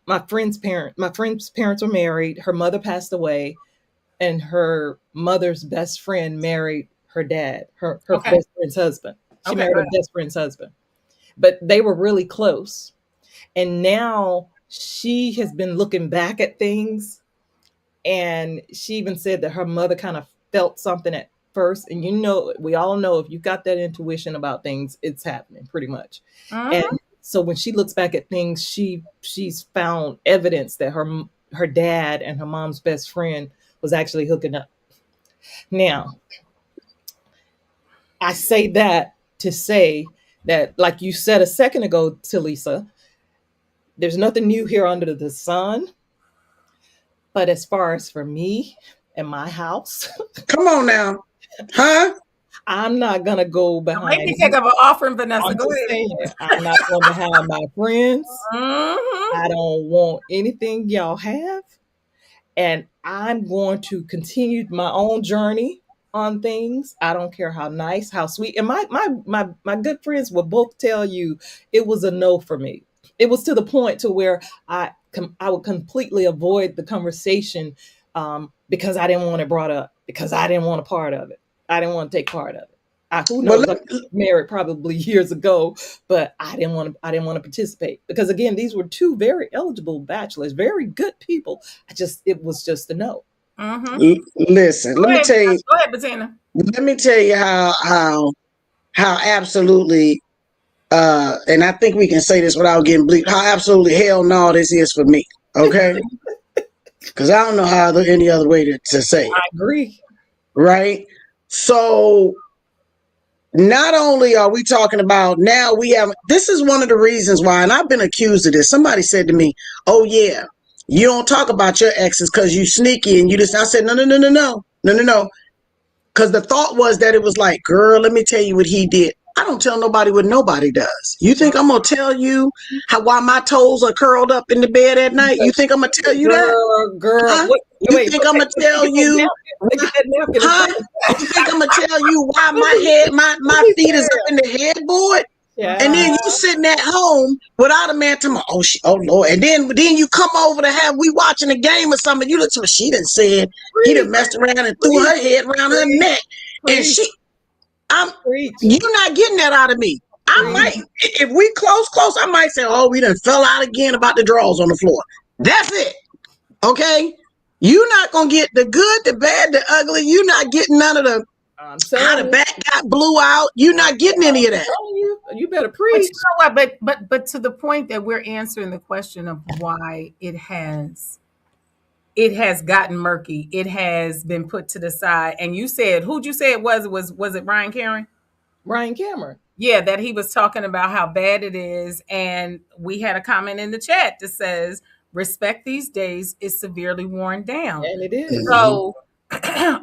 my friend's parents were married, her mother passed away, and her mother's best friend married her dad, her best friend's husband. She married her best friend's husband. But they were really close. And now she has been looking back at things. And she even said that her mother kind of felt something at first. And we all know if you got that intuition about things, it's happening pretty much. And so when she looks back at things, she's found evidence that her dad and her mom's best friend was actually hooking up. Now, I say that to say that, like you said a second ago, Talisa, there's nothing new here under the sun. But as far as for me and my house, come on now, huh? I'm not gonna go behind. Maybe take up an offering, Vanessa. Go ahead. I'm not going behind my friends. I don't want anything y'all have, and I'm going to continue my own journey on things. I don't care how nice, how sweet. And my good friends will both tell you it was a no for me. It was to the point to where I would completely avoid the conversation because I didn't want it brought up. because I didn't want a part of it. I didn't want to take part of it. Who Well, knows? I was married probably years ago, but I didn't want to. I didn't want to participate because again, these were two very eligible bachelors, very good people. It was just a no. listen, let me tell you. Go ahead, Bettina. Let me tell you how absolutely, and I think we can say this without getting bleeped. How absolutely hell no this is for me. Okay, because I don't know how any other way to say it. I agree. Right. So not only are we talking about now we have, this is one of the reasons why, and I've been accused of this. Somebody said to me, oh yeah, you don't talk about your exes because you sneaky and you just, I said, no. Because the thought was that it was like, girl, let me tell you what he did. I don't tell nobody what nobody does. You think I'm going to tell you why my toes are curled up in the bed at night? You think I'm going to tell you that? Girl. Huh? You think I'm going to tell you? Huh? You think I'm going to tell you why my feet is up in the headboard? Yeah. And then you sitting at home without a man to my, oh Lord. And then you come over to we watching a game or something. You look to me, she done said he done messed around and threw her head around her neck. And you're not getting that out of me. I might, if we close, I might say, oh, we done fell out again about the drawers on the floor. That's it. Okay? You're not going to get the good, the bad, the ugly. You're not getting none of the how the back got blew out. You're not getting any of that. You better preach. But you know what? But to the point that we're answering the question of why it has gotten murky. It has been put to the side. And you said, who'd you say it was? Was it Ryan Cameron? Ryan Cameron. Yeah, that he was talking about how bad it is. And we had a comment in the chat that says, respect these days is severely worn down. And it is. So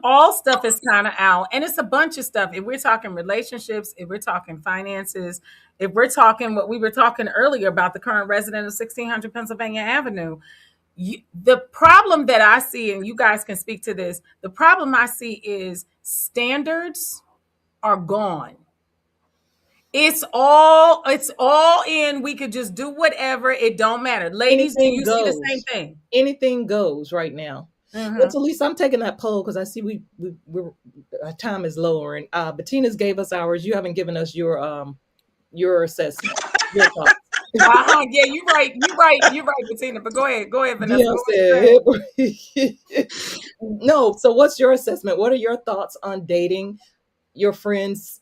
all stuff is kind of out. And it's a bunch of stuff. If we're talking relationships, if we're talking finances, if we're talking what we were talking earlier about the current resident of 1600 Pennsylvania Avenue, the problem that I see, and you guys can speak to this, the problem I see is standards are gone. It's all in. We could just do whatever. It don't matter. Ladies, do you see the same thing? Anything goes right now. Well, Talisa, I'm taking that poll because I see our time is lowering. Bettina's gave us ours. You haven't given us your assessment. Your thoughts. Yeah, you're right, Bettina. But go ahead, Vanessa. No. So, what's your assessment? What are your thoughts on dating your friends'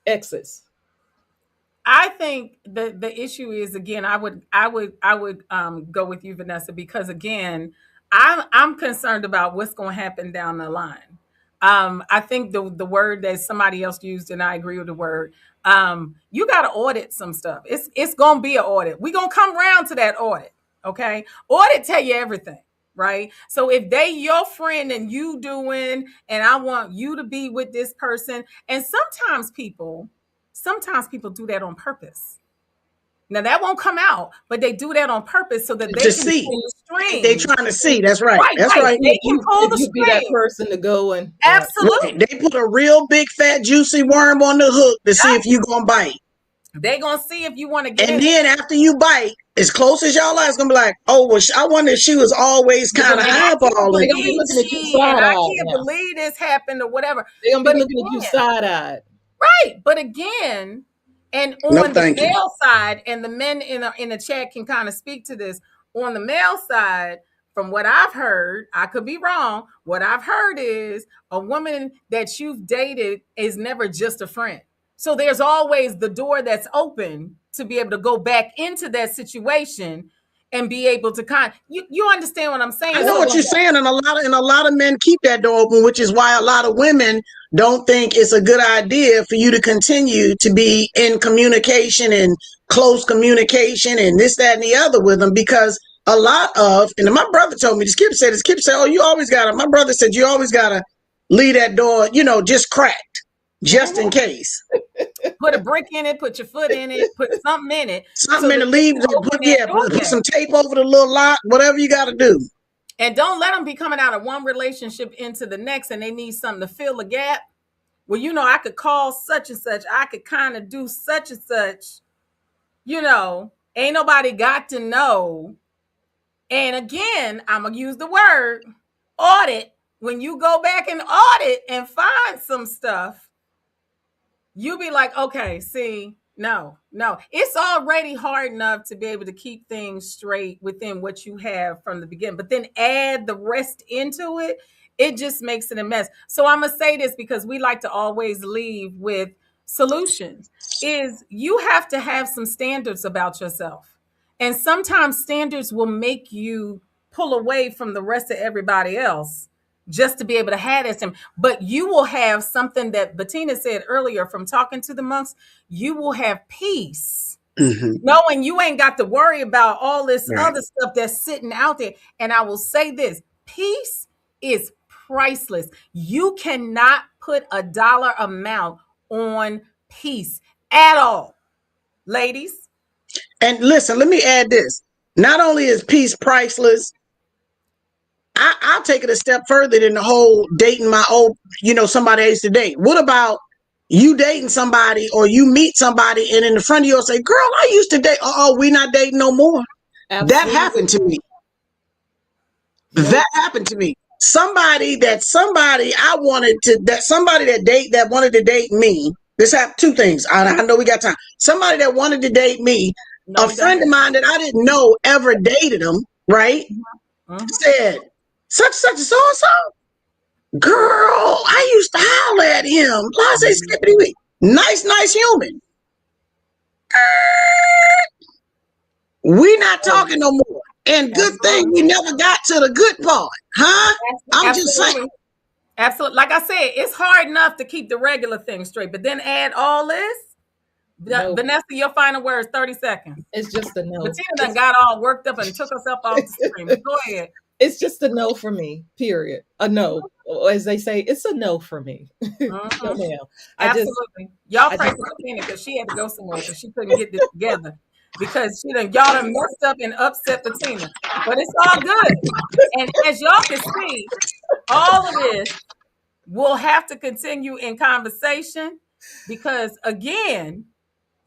exes? I think the issue is, again, I would go with you, Vanessa, because again, I'm concerned about what's going to happen down the line. I think the word that somebody else used, and I agree with the word, you got to audit some stuff. It's going to be an audit. We're going to come around to that audit. Okay. Audit tell you everything, right? So if they your friend and you doing, and I want you to be with this person, and sometimes people do that on purpose. Now that won't come out, but they do that on purpose so that they can see. pull the string. They're trying to see. That's right. That's right. They can pull the string. Be that person to go and absolutely. Right. They put a real big fat juicy worm on the hook to see if you gonna bite. They're gonna see if you want to get. And then after you bite, as close as y'all are, it's gonna be like, oh, well, I wonder if she was always kind of eyeballing. I can't believe this happened or whatever. They're gonna be looking at you side-eyed. Right, but again. And on the male side, and the men in the chat can kind of speak to this. On the male side, from what I've heard, I could be wrong. What I've heard is a woman that you've dated is never just a friend. So there's always the door that's open to be able to go back into that situation and be able to you understand what I'm saying? I know what you're saying, and a lot of men keep that door open, which is why a lot of women don't think it's a good idea for you to continue to be in communication and close communication and this, that, and the other with them, because a lot of, and my brother told me, Skip said, oh, you always gotta, my brother said, you always gotta leave that door, just cracked, just in case. Put a brick in it, put your foot in it, put something in it. Something in the leaves, put some tape over the little lock, whatever you got to do. And don't let them be coming out of one relationship into the next and they need something to fill the gap. Well, I could call such and such. I could kind of do such and such. Ain't nobody got to know. And again, I'm going to use the word audit when you go back and audit and find some stuff, you'll be like, okay, see, no, it's already hard enough to be able to keep things straight within what you have from the beginning, but then add the rest into it. It just makes it a mess. So I'm gonna say this because we like to always leave with solutions. Is you have to have some standards about yourself, and sometimes standards will make you pull away from the rest of everybody else just to be able to have this. But you will have something that Bettina said earlier from talking to the monks. You will have peace, knowing you ain't got to worry about all this other stuff that's sitting out there. And I will say this: peace is priceless. You cannot put a dollar amount on peace at all, ladies. And listen, let me add this. Not only is peace priceless, I'll take it a step further than the whole dating my old, somebody I used to date. What about you dating somebody or you meet somebody and in the front of you say, girl, I used to date. We not dating no more. Absolutely. That happened to me. Yep. That happened to me. Somebody that wanted to date me. This happened, two things. I know we got time. Somebody that wanted to date me, a friend of mine that I didn't know ever dated him, right? Said, such and so. Girl, I used to holler at him. Blase skippity wee. Nice human. We not talking no more. And good thing we never got to the good part, huh? I'm just saying. Absolutely. Like I said, it's hard enough to keep the regular thing straight, but then add all this. No. Vanessa, your final words, 30 seconds. It's just a no. Bettina done got all worked up and took herself off the screen. Go ahead. It's just a no for me, period. A no. As they say, it's a no for me. No, ma'am. Absolutely. Y'all pray for Bettina because she had to go somewhere because she couldn't get this together. Because y'all done messed up and upset Bettina. But it's all good. And as y'all can see, all of this will have to continue in conversation because, again,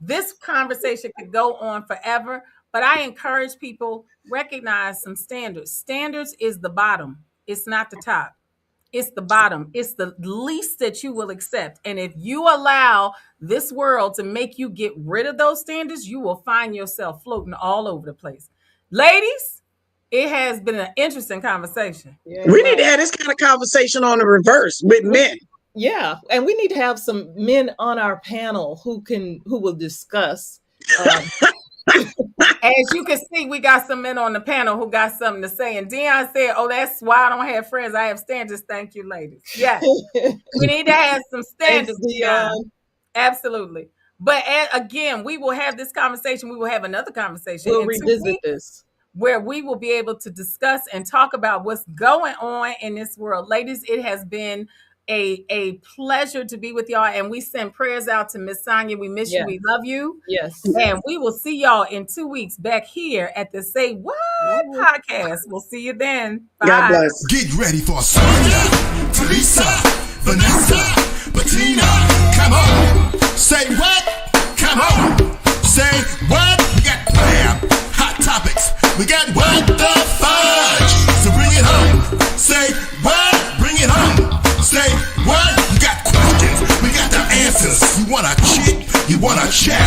this conversation could go on forever. But I encourage people, recognize some standards. Standards is the bottom. It's not the top. It's the bottom. It's the least that you will accept. And if you allow this world to make you get rid of those standards, you will find yourself floating all over the place. Ladies, it has been an interesting conversation. Yeah, we need to have this kind of conversation on the reverse with men. Yeah. And we need to have some men on our panel who will discuss. As you can see, we got some men on the panel who got something to say. And Dion said, that's why I don't have friends. I have standards. Thank you, ladies. Yes. We need to have some standards. Dion. Absolutely. But again, we will have this conversation. We will have another conversation. We'll revisit this. Where we will be able to discuss and talk about what's going on in this world. Ladies, it has been a pleasure to be with y'all, and we send prayers out to Miss Sonia. We miss you. We love you. Yes. And we will see y'all in 2 weeks back here at the Say What podcast. We'll see you then. Bye. God bless. Get ready for Sonia, Teresa, Vanessa, Bettina. Come on. Say what? Come on. Say what? We got hot topics. We got what the fudge. So bring it home. Say what? Bring it home. Say what? You got questions. We got the answers. You want to cheat? You want to chat?